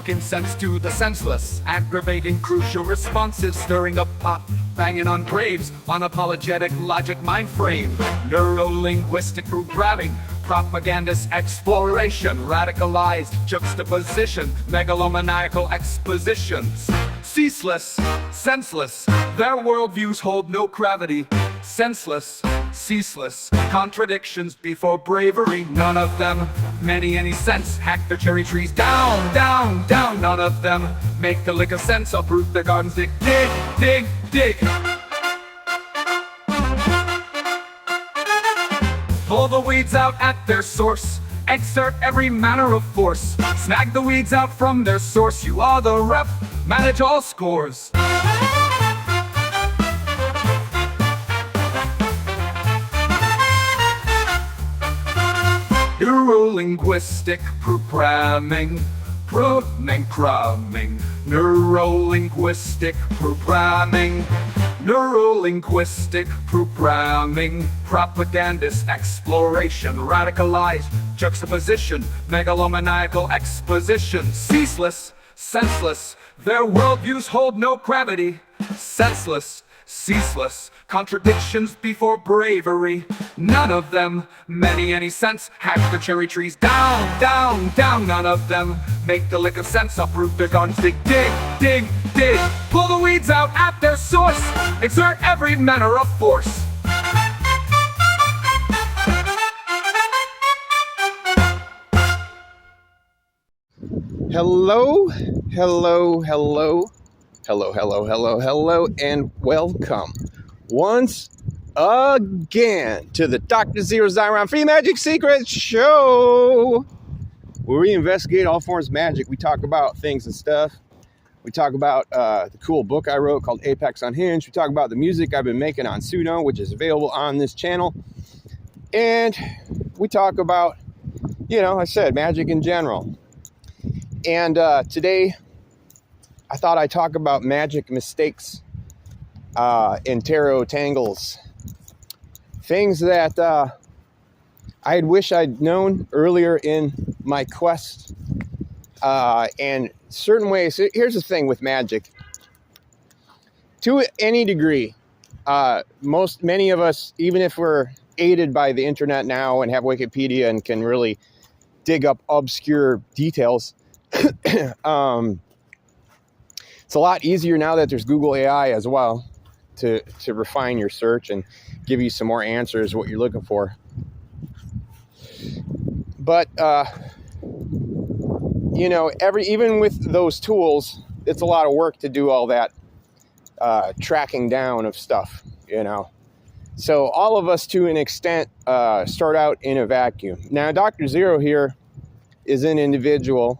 talking sense to the senseless, aggravating crucial responses, stirring up pot, banging on graves, unapologetic logic mind frame, neuro-linguistic programming, propagandist exploration, radicalized juxtaposition, megalomaniacal expositions, ceaseless, senseless, their worldviews hold no gravity, senseless, ceaseless, contradictions before bravery, none of them any sense, hack the cherry trees down, down, down, none of them make the lick of sense, uproot their gardens, dig, dig, dig, dig. Pull the weeds out at their source, exert every manner of force, snag the weeds out from their source, you are the rep, manage all scores. Neuro-linguistic programming, neuro-linguistic programming, neuro-linguistic programming, propagandist exploration, radicalized juxtaposition, megalomaniacal exposition, ceaseless, senseless, their worldviews hold no gravity, senseless, ceaseless, contradictions before bravery, none of them any sense, hack the cherry trees down, down, down, none of them make the lick of sense, uproot their gardens, dig, dig, dig, dig, pull the weeds out at their source, exert every manner of force. Hello, hello, hello, hello, hello, hello, hello, and welcome once again to the Dr. Zeero Xiron Free Magic Secrets Show, where we investigate all forms of magic. We talk about things and stuff. We talk about the cool book I wrote called Apex Unhinged. We talk about the music I've been making on Suno, which is available on this channel. And we talk about, I said, magic in general. And today, I thought I'd talk about magic mistakes in tarot tangles. Things that I wish I'd known earlier in my quest. And certain ways, here's the thing with magic. To any degree, many of us, even if we're aided by the internet now and have Wikipedia and can really dig up obscure details, it's a lot easier now that there's Google AI as well to refine your search and give you some more answers what you're looking for. But even with those tools, it's a lot of work to do all that tracking down of stuff, So all of us, to an extent, start out in a vacuum. Now, Dr. Zeero here is an individual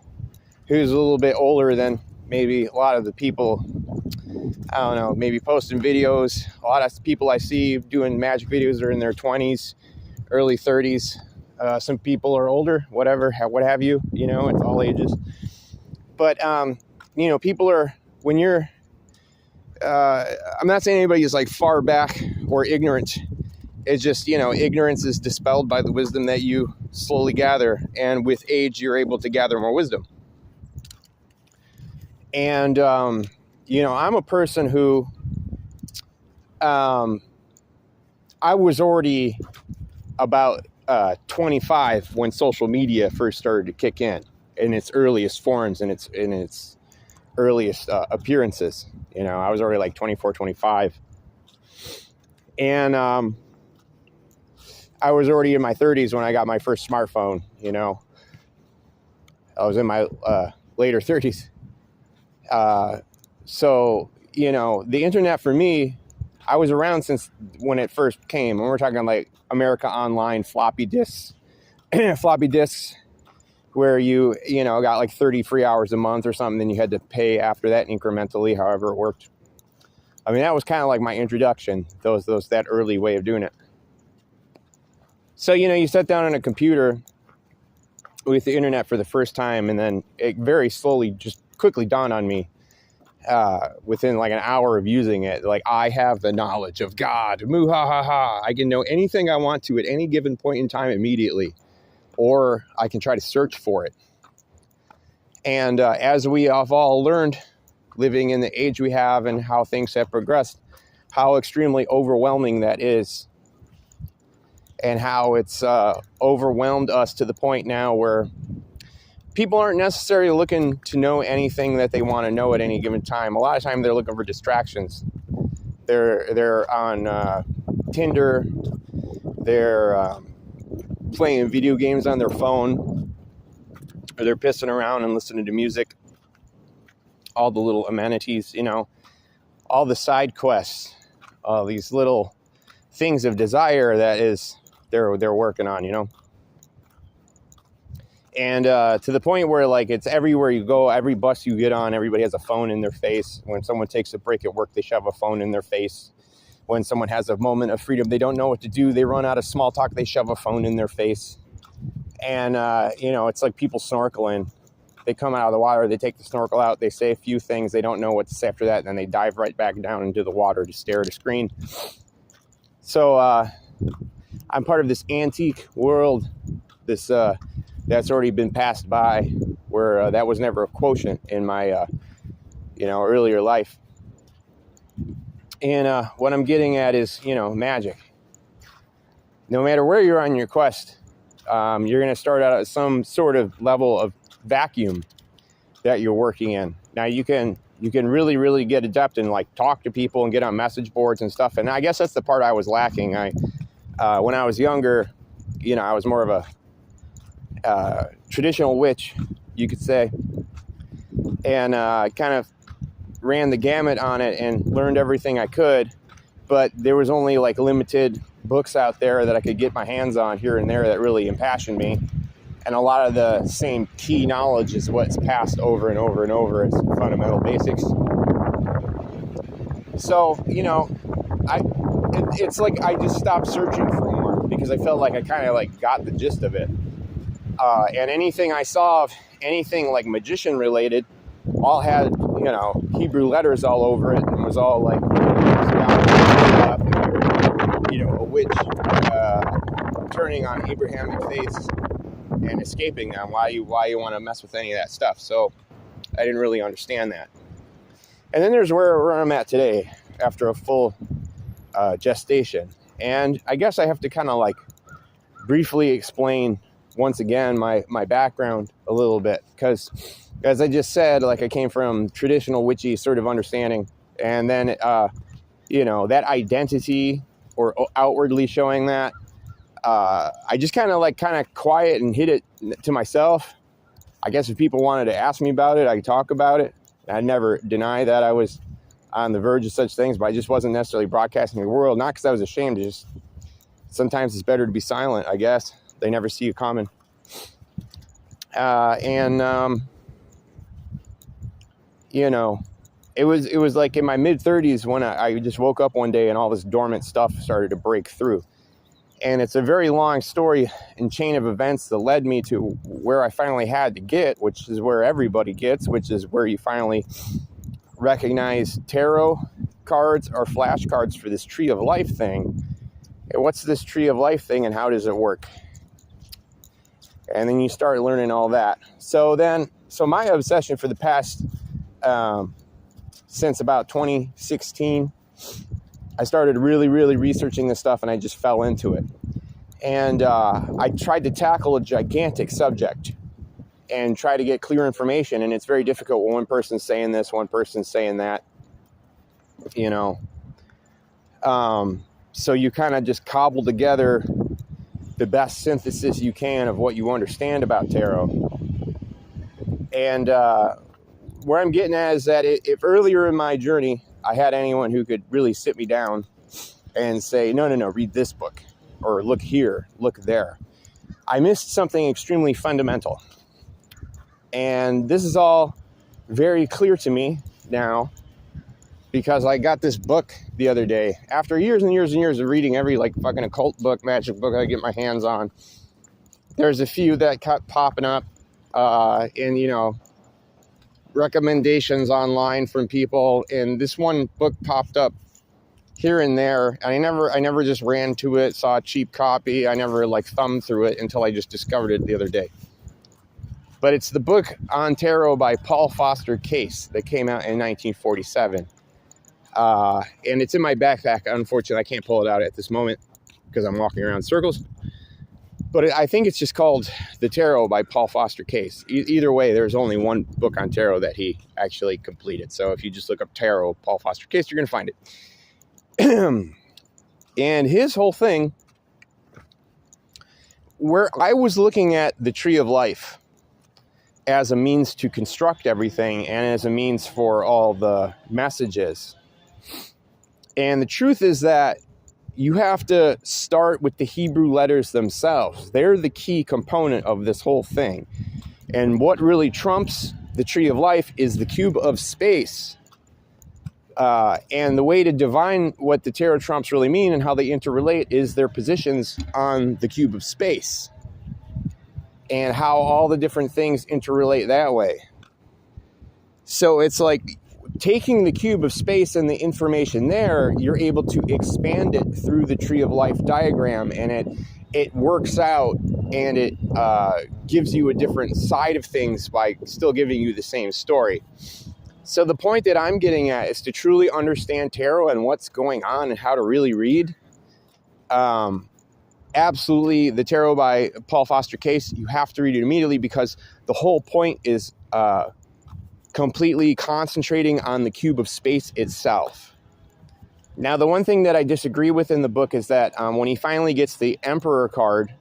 who's a little bit older than maybe a lot of the people, I don't know, maybe posting videos. A lot of people I see doing magic videos are in their 20s, early 30s. Some people are older, what have you, it's all ages. But, people are, when you're, I'm not saying anybody is like far back or ignorant. It's just, ignorance is dispelled by the wisdom that you slowly gather. And with age, you're able to gather more wisdom. And, I'm a person who, I was already about 25 when social media first started to kick in its earliest forms and in its earliest appearances. I was already like 24, 25. And I was already in my 30s when I got my first smartphone, I was in my later 30s. So, the internet for me, I was around since when it first came. And we're talking like America Online floppy disks, where you got like 30 free hours a month or something. Then you had to pay after that incrementally, however it worked. I mean, that was kind of like my introduction, that early way of doing it. So, you sat down on a computer with the internet for the first time, and then it very slowly just quickly dawned on me within like an hour of using it, like, I have the knowledge of God, moo-ha-ha-ha. I can know anything I want to at any given point in time immediately, or I can try to search for it. And as we have all learned, living in the age we have and how things have progressed, how extremely overwhelming that is, and how it's overwhelmed us to the point now where people aren't necessarily looking to know anything that they want to know at any given time. A lot of time they're looking for distractions. They're on Tinder. They're playing video games on their phone, or they're pissing around and listening to music. All the little amenities, all the side quests, these little things of desire that is they're working on, And to the point where, like, it's everywhere you go, every bus you get on, everybody has a phone in their face. When someone takes a break at work, they shove a phone in their face. When someone has a moment of freedom, they don't know what to do, they run out of small talk, they shove a phone in their face. And, it's like people snorkeling. They come out of the water, they take the snorkel out, they say a few things, they don't know what to say after that, and then they dive right back down into the water to stare at a screen. So I'm part of this antique world, this that's already been passed by, where that was never a quotient in my earlier life. And what I'm getting at is, Magick. No matter where you're on your quest, you're going to start out at some sort of level of vacuum that you're working in. Now you can really, really get adept and like talk to people and get on message boards and stuff. And I guess that's the part I was lacking. When I was younger, I was more of a traditional witch, you could say, and kind of ran the gamut on it and learned everything I could. But there was only like limited books out there that I could get my hands on here and there that really impassioned me. And a lot of the same key knowledge is what's passed over and over and over as fundamental basics. So, it's like I just stopped searching for more because I felt like I kind of like got the gist of it. And anything I saw, anything like magician related, all had, Hebrew letters all over it, and was all like, a witch turning on Abrahamic faiths and escaping them. Why you want to mess with any of that stuff? So I didn't really understand that. And then there's where I'm at today after a full gestation. And I guess I have to kind of like briefly explain once again my background a little bit, because as I just said, like I came from traditional witchy sort of understanding, and then that identity or outwardly showing that, I just kind of quiet and hid it to myself. I guess if people wanted to ask me about it, I could talk about it. I'd never deny that I was on the verge of such things, but I just wasn't necessarily broadcasting to the world, not because I was ashamed. Just sometimes it's better to be silent, I guess. They never see you coming. It was like in my mid-30s when I just woke up one day and all this dormant stuff started to break through. And it's a very long story and chain of events that led me to where I finally had to get, which is where everybody gets, which is where you finally recognize tarot cards or flashcards for this tree of life thing. And what's this tree of life thing and how does it work? And then you start learning all that. So my obsession for the past, since about 2016, I started really, really researching this stuff and I just fell into it. And I tried to tackle a gigantic subject and try to get clear information. And it's very difficult when one person's saying this, one person's saying that, So you kind of just cobble together the best synthesis you can of what you understand about tarot. And where I'm getting at is that if earlier in my journey, I had anyone who could really sit me down and say, no, read this book, or look here, look there, I missed something extremely fundamental. And this is all very clear to me now because I got this book the other day. After years and years and years of reading every like fucking occult book, magic book I get my hands on, there's a few that kept popping up in, recommendations online from people. And this one book popped up here and there. I never just ran to it, saw a cheap copy. I never like thumbed through it until I just discovered it the other day. But it's the book on tarot by Paul Foster Case that came out in 1947. And it's in my backpack. Unfortunately, I can't pull it out at this moment because I'm walking around in circles. But I think it's just called The Tarot by Paul Foster Case. Either way, there's only one book on tarot that he actually completed. So if you just look up Tarot, Paul Foster Case, you're going to find it. And his whole thing, where I was looking at the Tree of Life as a means to construct everything and as a means for all the messages. And the truth is that you have to start with the Hebrew letters themselves. They're the key component of this whole thing. And what really trumps the Tree of Life is the cube of space. And the way to divine what the tarot trumps really mean and how they interrelate is their positions on the cube of space. And how all the different things interrelate that way. So it's like taking the cube of space and the information there, you're able to expand it through the Tree of Life diagram, and it works out, and it gives you a different side of things by still giving you the same story. So the point that I'm getting at is to truly understand tarot and what's going on and how to really read. Absolutely, the Tarot by Paul Foster Case, you have to read it immediately because the whole point is completely concentrating on the cube of space itself. Now, the one thing that I disagree with in the book is that when he finally gets the Emperor card,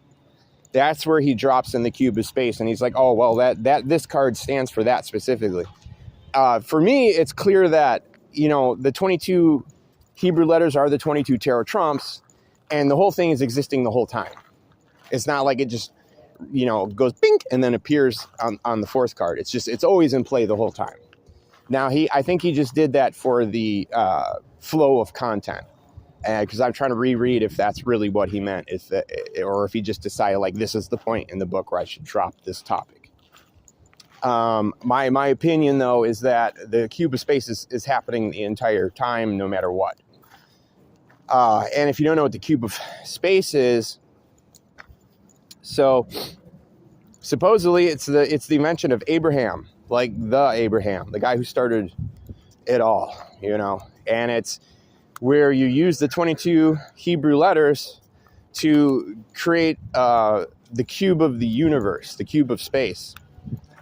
that's where he drops in the cube of space, and he's like, "Oh, well, that this card stands for that specifically." For me, it's clear that the 22 Hebrew letters are the 22 tarot trumps. And the whole thing is existing the whole time. It's not like it just, goes bink and then appears on the fourth card. It's always in play the whole time. Now, I think he just did that for the flow of content. Because I'm trying to reread if that's really what he meant. Or if he just decided, like, this is the point in the book where I should drop this topic. My opinion, though, is that the cube of space is happening the entire time, no matter what. And if you don't know what the cube of space is, so supposedly it's the invention of Abraham, like the Abraham, the guy who started it all, and it's where you use the 22 Hebrew letters to create the cube of the universe, the cube of space,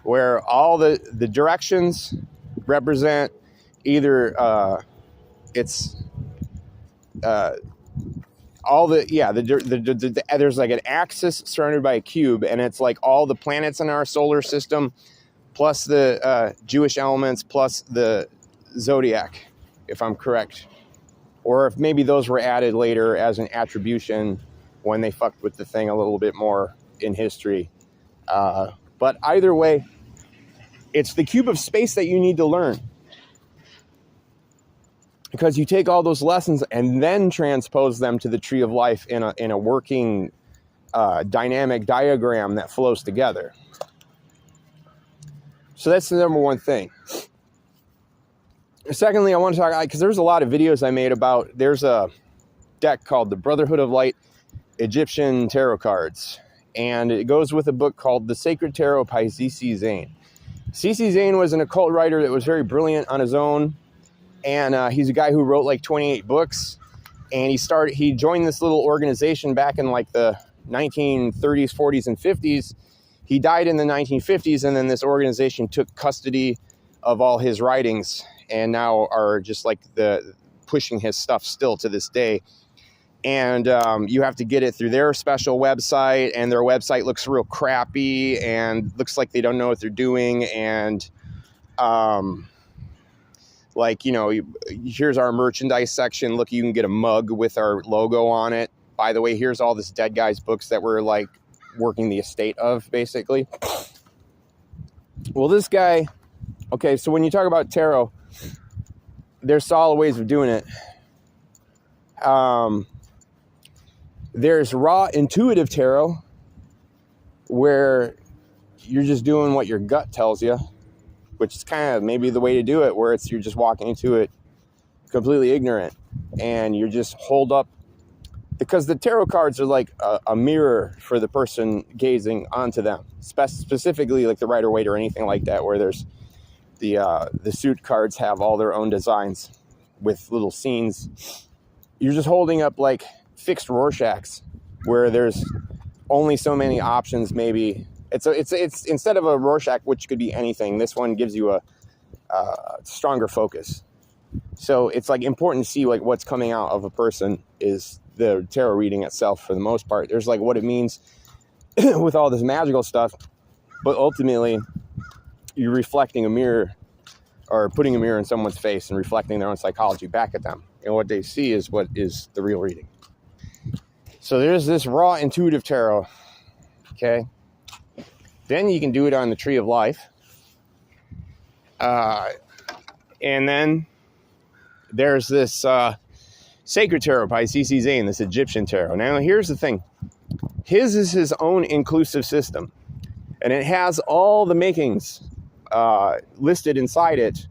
where all the directions represent either there's like an axis surrounded by a cube, and it's like all the planets in our solar system, plus the Jewish elements, plus the zodiac, if I'm correct, or if maybe those were added later as an attribution when they fucked with the thing a little bit more in history. But either way, it's the cube of space that you need to learn. Because you take all those lessons and then transpose them to the Tree of Life in a working dynamic diagram that flows together. So that's the number one thing. Secondly, I want to talk, because there's a lot of videos I made about, there's a deck called the Brotherhood of Light Egyptian Tarot Cards. And it goes with a book called The Sacred Tarot by Z.C. Zane. Z.C. Zane was an occult writer that was very brilliant on his own. And he's a guy who wrote like 28 books, and he joined this little organization back in like the 1930s, 40s, and 50s. He died in the 1950s, and then this organization took custody of all his writings, and now are just like pushing his stuff still to this day. And you have to get it through their special website, and their website looks real crappy and looks like they don't know what they're doing. And here's our merchandise section. Look, you can get a mug with our logo on it. By the way, here's all this dead guy's books that we're like working the estate of, basically. Well, this guy, okay, so when you talk about tarot, there's solid ways of doing it. There's raw intuitive tarot, where you're just doing what your gut tells you, which is kind of maybe the way to do it, where you're just walking into it completely ignorant, and you just hold up because the tarot cards are like a mirror for the person gazing onto them, specifically like the Rider-Waite or anything like that, where there's the suit cards have all their own designs with little scenes. You're just holding up like fixed Rorschachs where there's only so many options. Maybe it's instead of a Rorschach, which could be anything, this one gives you a stronger focus. So it's like important to see like what's coming out of a person is the tarot reading itself for the most part. There's like what it means with all this magical stuff, but ultimately you're reflecting a mirror or putting a mirror in someone's face and reflecting their own psychology back at them. And what they see is what is the real reading. So there's this raw intuitive tarot. Okay. Then you can do it on the Tree of Life. And then there's this Sacred Tarot by C.C. Zane, this Egyptian tarot. Now, here's the thing. His is his own inclusive system. And it has all the makings listed inside it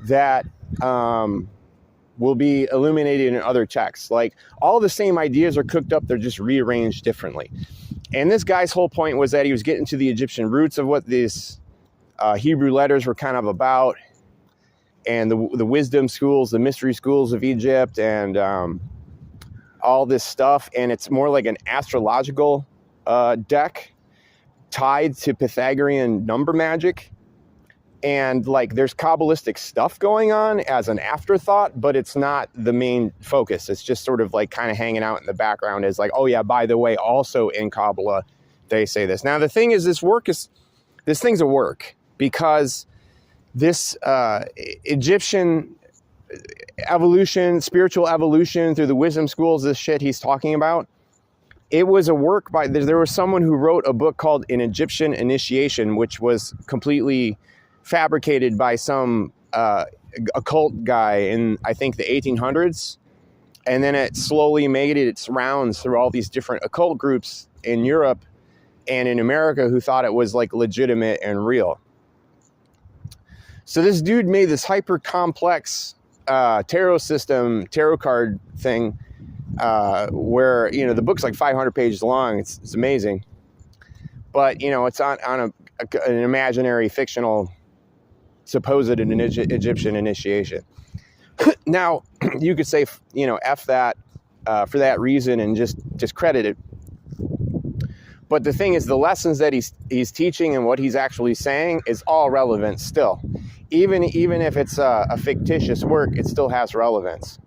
that will be illuminated in other texts. Like, all the same ideas are cooked up, they're just rearranged differently. And this guy's whole point was that he was getting to the Egyptian roots of what these Hebrew letters were kind of about, and the wisdom schools, the mystery schools of Egypt, and all this stuff. And it's more like an astrological deck tied to Pythagorean number magic. And like there's Kabbalistic stuff going on as an afterthought, but it's not the main focus. It's just sort of like kind of hanging out in the background as like, oh yeah, by the way, also in Kabbalah, they say this. Now the thing is, this thing's a work, because this Egyptian evolution, spiritual evolution through the wisdom schools, this shit he's talking about, it was a work by, there was someone who wrote a book called An Egyptian Initiation, which was completely fabricated by some occult guy in, I think, the 1800s. And then it slowly made its rounds through all these different occult groups in Europe and in America who thought it was like legitimate and real. So this dude made this hyper complex tarot system, tarot card thing, where, you know, the book's like 500 pages long. It's amazing. But, you know, it's on an imaginary, fictional, supposed Egyptian initiation. Now, you could say, you know, F that for that reason and just discredit it. But the thing is, the lessons that he's teaching and what he's actually saying is all relevant still. Even if it's a fictitious work, it still has relevance,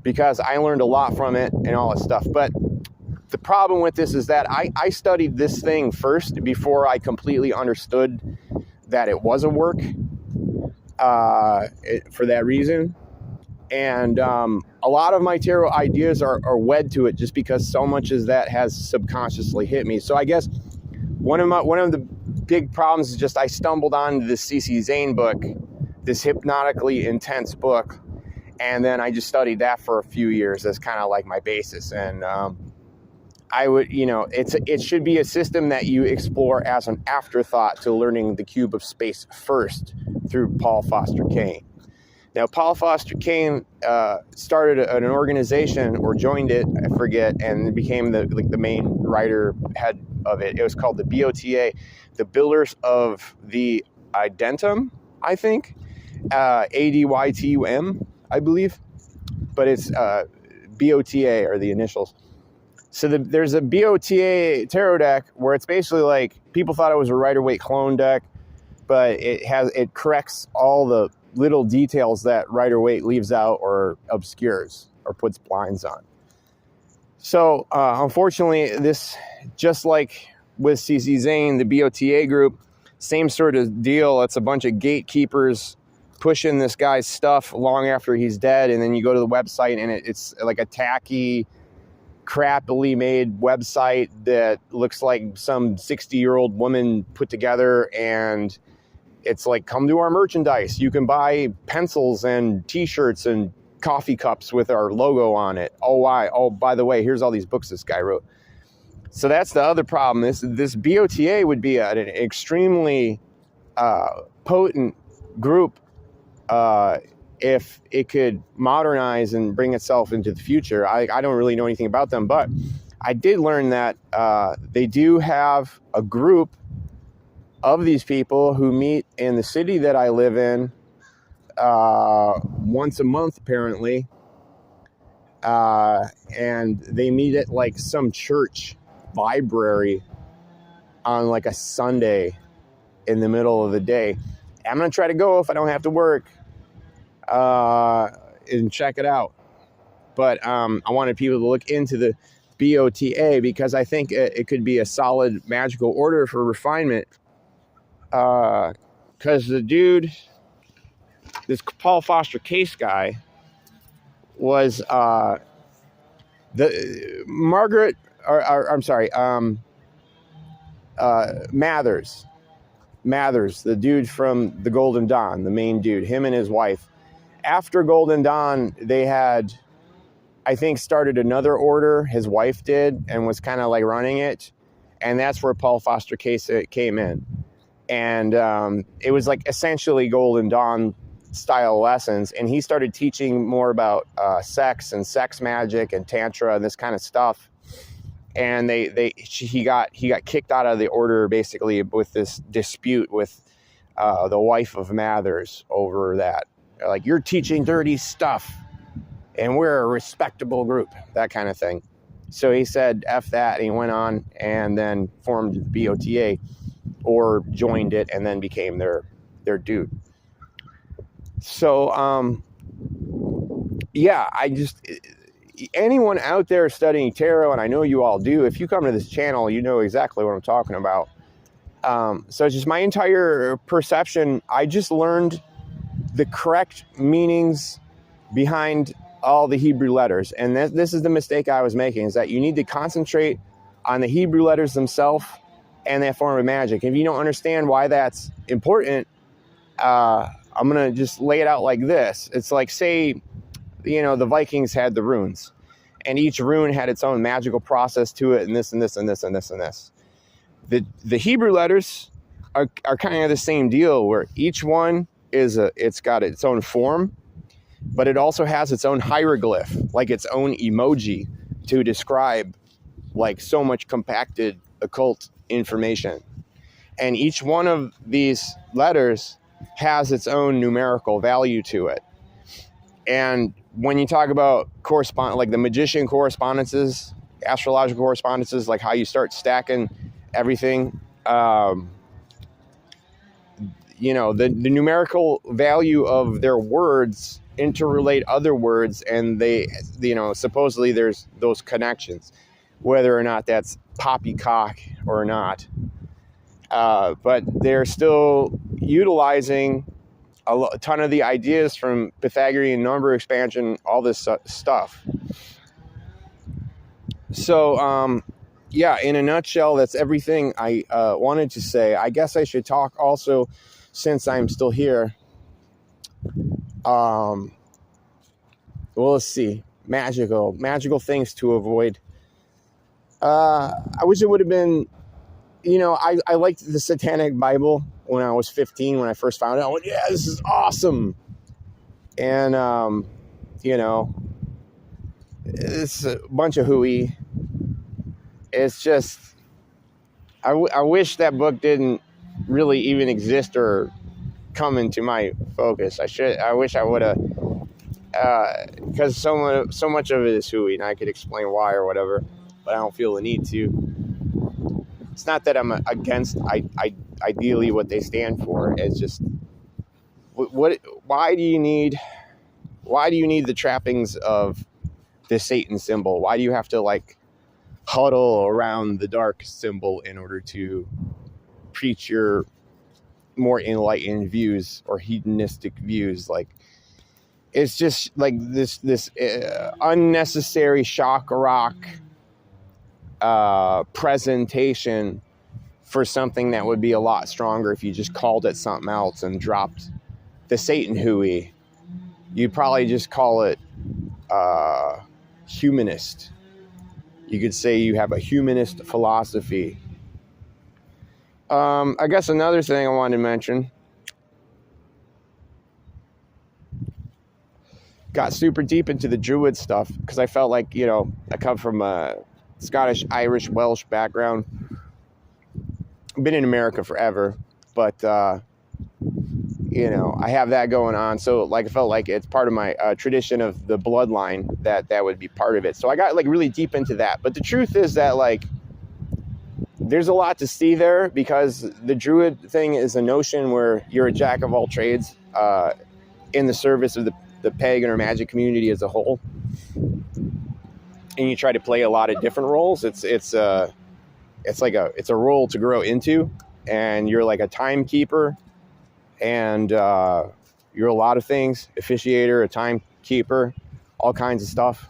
because I learned a lot from it and all that stuff. But the problem with this is that I studied this thing first before I completely understood that it was a work for that reason. And a lot of my tarot ideas are wed to it just because so much of that has subconsciously hit me. So I guess one of the big problems is just I stumbled onto this C.C. Zane book, this hypnotically intense book, and then I just studied that for a few years as kind of like my basis. And I would, you know, it should be a system that you explore as an afterthought to learning the cube of space first through Paul Foster Kane. Now, Paul Foster Kane started an organization, or joined it, I forget, and became the main writer head of it. It was called the BOTA, the Builders of the Identium, I think, ADYTUM, I believe, but it's BOTA are the initials. So there's a BOTA tarot deck where it's basically like, people thought it was a Rider-Waite clone deck, but it corrects all the little details that Rider-Waite leaves out or obscures or puts blinds on. So unfortunately, this, just like with C.C. Zane, the BOTA group, same sort of deal. It's a bunch of gatekeepers pushing this guy's stuff long after he's dead, and then you go to the website and it's like a tacky, crappily made website that looks like some 60-year-old woman put together, and it's like, come to our merchandise. You can buy pencils and t-shirts and coffee cups with our logo on it. Oh, by the way, here's all these books this guy wrote. So that's the other problem. This BOTA would be an extremely potent group if it could modernize and bring itself into the future. I don't really know anything about them, but I did learn that they do have a group of these people who meet in the city that I live in once a month, apparently. And they meet at like some church library on like a Sunday in the middle of the day. I'm going to try to go if I don't have to work and check it out. But I wanted people to look into the BOTA because I think it could be a solid magical order for refinement. Because the dude, this Paul Foster Case guy, was the Margaret, or I'm sorry, Mathers, the dude from the Golden Dawn, the main dude, him and his wife. After Golden Dawn, they had, I think, started another order. His wife did, and was kind of like running it. And that's where Paul Foster Case came in. And it was like essentially Golden Dawn style lessons. And he started teaching more about sex and sex magic and tantra and this kind of stuff. And he got kicked out of the order basically with this dispute with the wife of Mathers over that. Like, you're teaching dirty stuff and we're a respectable group, that kind of thing. So he said, F that, and he went on and then formed the BOTA, or joined it and then became their dude. So, yeah, anyone out there studying tarot, and I know you all do, if you come to this channel, you know exactly what I'm talking about. So it's just my entire perception. I just learned the correct meanings behind all the Hebrew letters. And this is the mistake I was making, is that you need to concentrate on the Hebrew letters themselves and that form of magic. If you don't understand why that's important, I'm going to just lay it out like this. It's like, say, the Vikings had the runes, and each rune had its own magical process to it, and this and this and this and this and this. The Hebrew letters are kind of the same deal, where each one it's got its own form, but it also has its own hieroglyph, like its own emoji to describe like so much compacted occult information. And each one of these letters has its own numerical value to it. And when you talk about like the magician correspondences, astrological correspondences, like how you start stacking everything, the numerical value of their words interrelate other words, and they, supposedly there's those connections, whether or not that's poppycock or not. But they're still utilizing a ton of the ideas from Pythagorean number expansion, all this stuff. So, yeah, in a nutshell, that's everything I wanted to say. I guess I should talk also, since I'm still here. Well, let's see. Magical things to avoid. I wish it would have been, I liked the Satanic Bible when I was 15, when I first found it. I went, yeah, this is awesome. And, it's a bunch of hooey. It's just, I wish that book didn't really even exist or come into my focus. I wish I would have, because so much of it is hooey, and I could explain why or whatever, but I don't feel the need to. It's not that I'm against ideally what they stand for. It's just, why do you need the trappings of the Satan symbol? Why do you have to like huddle around the dark symbol in order to preach your more enlightened views or hedonistic views? Like, it's just like this unnecessary shock rock presentation for something that would be a lot stronger if you just called it something else and dropped the Satan hooey. You'd probably just call it humanist. You could say you have a humanist philosophy. I guess another thing I wanted to mention got super deep into the Druid stuff because I felt like, you know, I come from a Scottish, Irish, Welsh background. I've been in America forever, but, you know, I have that going on. So, like, I felt like it's part of my tradition of the bloodline that would be part of it. So I got, like, really deep into that. But the truth is that, like, there's a lot to see there because the Druid thing is a notion where you're a jack of all trades in the service of the pagan or magic community as a whole. And you try to play a lot of different roles. It's a role to grow into, and you're like a timekeeper, and you're a lot of things, officiator, a timekeeper, all kinds of stuff.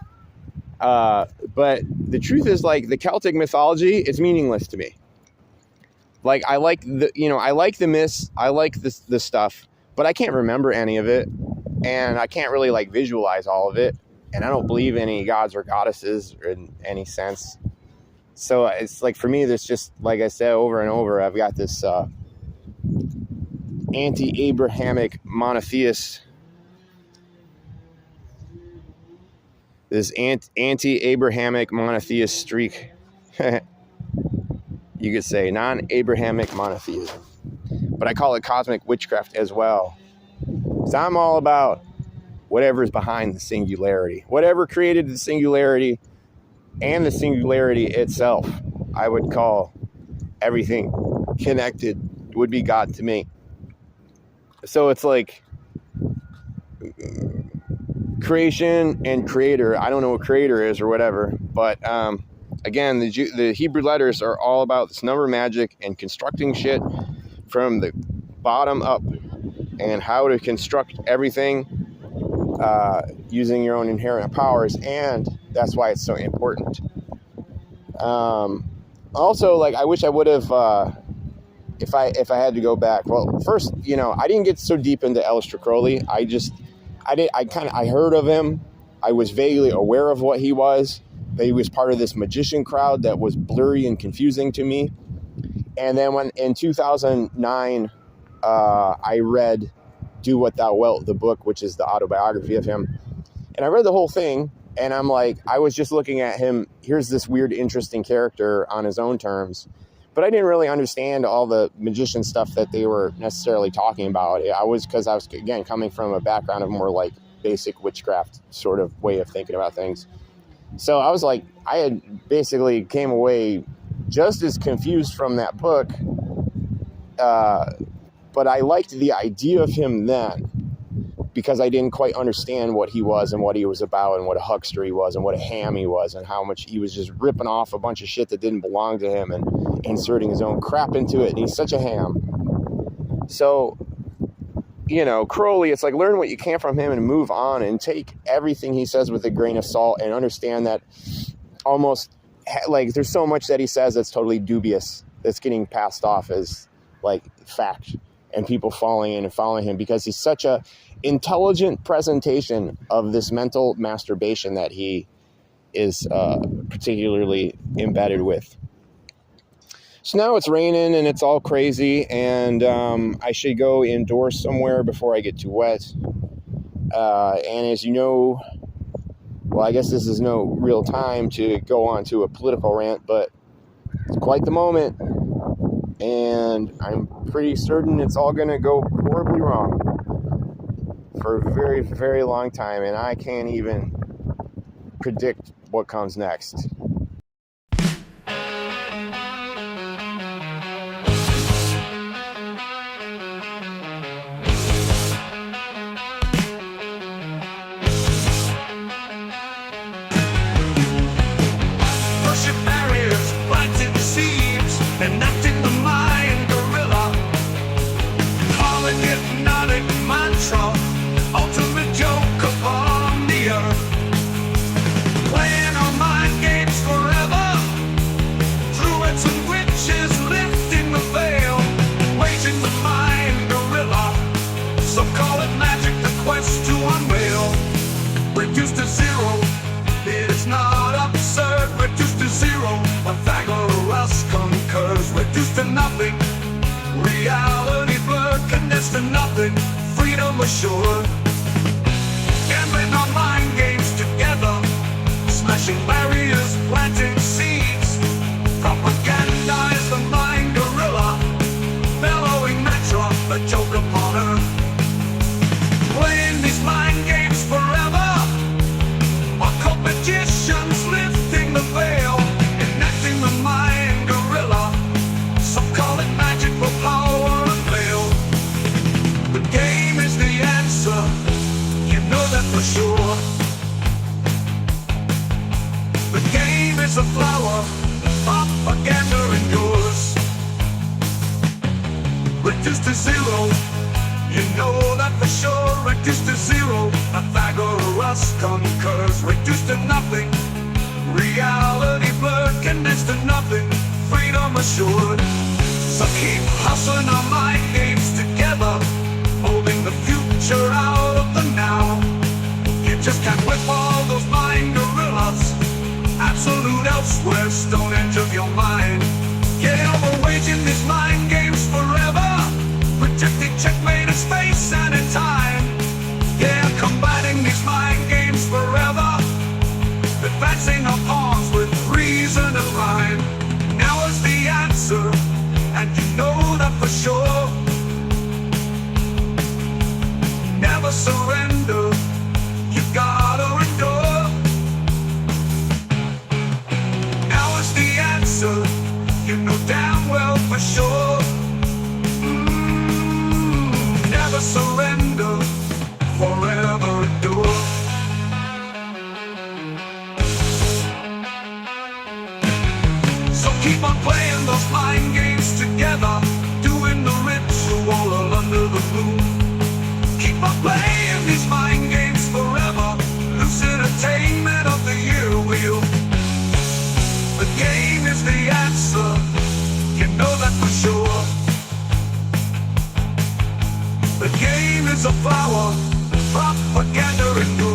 But the truth is, like, the Celtic mythology, it's meaningless to me. Like, I like the myths, I like the stuff, but I can't remember any of it, and I can't really, like, visualize all of it, and I don't believe any gods or goddesses in any sense. So it's like, for me, there's just, like I said over and over, I've got this anti-Abrahamic monotheist, anti-Abrahamic monotheist streak. You could say non-Abrahamic monotheism. But I call it cosmic witchcraft as well. So I'm all about whatever's behind the singularity. Whatever created the singularity and the singularity itself, I would call everything connected, would be God to me. So it's like creation and creator. I don't know what creator is or whatever, but again, the Hebrew letters are all about this number magic and constructing shit from the bottom up, and how to construct everything using your own inherent powers, and that's why it's so important. Also, like, I wish I would have, if I had to go back. Well, first, you know, I didn't get so deep into Aleister Crowley. I heard of him. I was vaguely aware of what he was. That he was part of this magician crowd that was blurry and confusing to me. And then when in 2009, I read Do What Thou Wilt, the book, which is the autobiography of him. And I read the whole thing, and I'm like, I was just looking at him. Here's this weird, interesting character on his own terms. But I didn't really understand all the magician stuff that they were necessarily talking about. Because I was, again, coming from a background of more like basic witchcraft sort of way of thinking about things. So I was like, I had basically came away just as confused from that book. But I liked the idea of him then, because I didn't quite understand what he was and what he was about and what a huckster he was and what a ham he was and how much he was just ripping off a bunch of shit that didn't belong to him and inserting his own crap into it. And he's such a ham. So, you know, Crowley, it's like, learn what you can from him and move on and take everything he says with a grain of salt and understand that almost, like, there's so much that he says that's totally dubious, that's getting passed off as, like, fact, and people falling in and following him because he's such a intelligent presentation of this mental masturbation that he is particularly embedded with. So now it's raining and it's all crazy, and I should go indoors somewhere before I get too wet. And as you know, well, I guess this is no real time to go on to a political rant, but it's quite the moment. And I'm pretty certain it's all going to go horribly wrong for a very, very long time. And I can't even predict what comes next. Ultimate joke upon the earth, playing our mind games forever. Druids and witches lifting the veil, waging the mind gorilla. Some call it magic, the quest to unveil. Reduced to zero, it is not absurd. Reduced to zero, Pythagoras concurs. Reduced to nothing, reality blurred. Condensed to nothing, freedom assured. Gambling on pushing barriers, planting seeds. Propagandize the mind gorilla, bellowing mantra, a joke upon earth. Playing these mind games forever, occult magicians lifting the veil, enacting the mind gorilla. Some call it magic for power and veil. The game is the answer, you know that for sure. The game is a flower, propaganda endures. Reduced to zero, you know that for sure. Reduced to zero, Pythagoras concurs. Reduced to nothing, reality blurred. Condensed to nothing, freedom assured. So keep hustling our mind games together, holding the future out of the now. You just can't whip all those mind gorillas. Absolute elsewhere, stone edge of your mind. Yeah, we're waging these mind games forever, projecting checkmate in space and in time. Yeah, combating these mind games forever, advancing our pawns with reason and rhyme. Now is the answer, and you know that for sure. Never surrender, you gotta endure. Now is the answer, you know damn well for sure. Never surrender, forever endure. So keep on playing those mind games together, doing the ritual under the moon. Keep on playing these mind games forever, lucid attainment of the year wheel. The game is the answer, you know that for sure. The game is a flower, propaganda endures.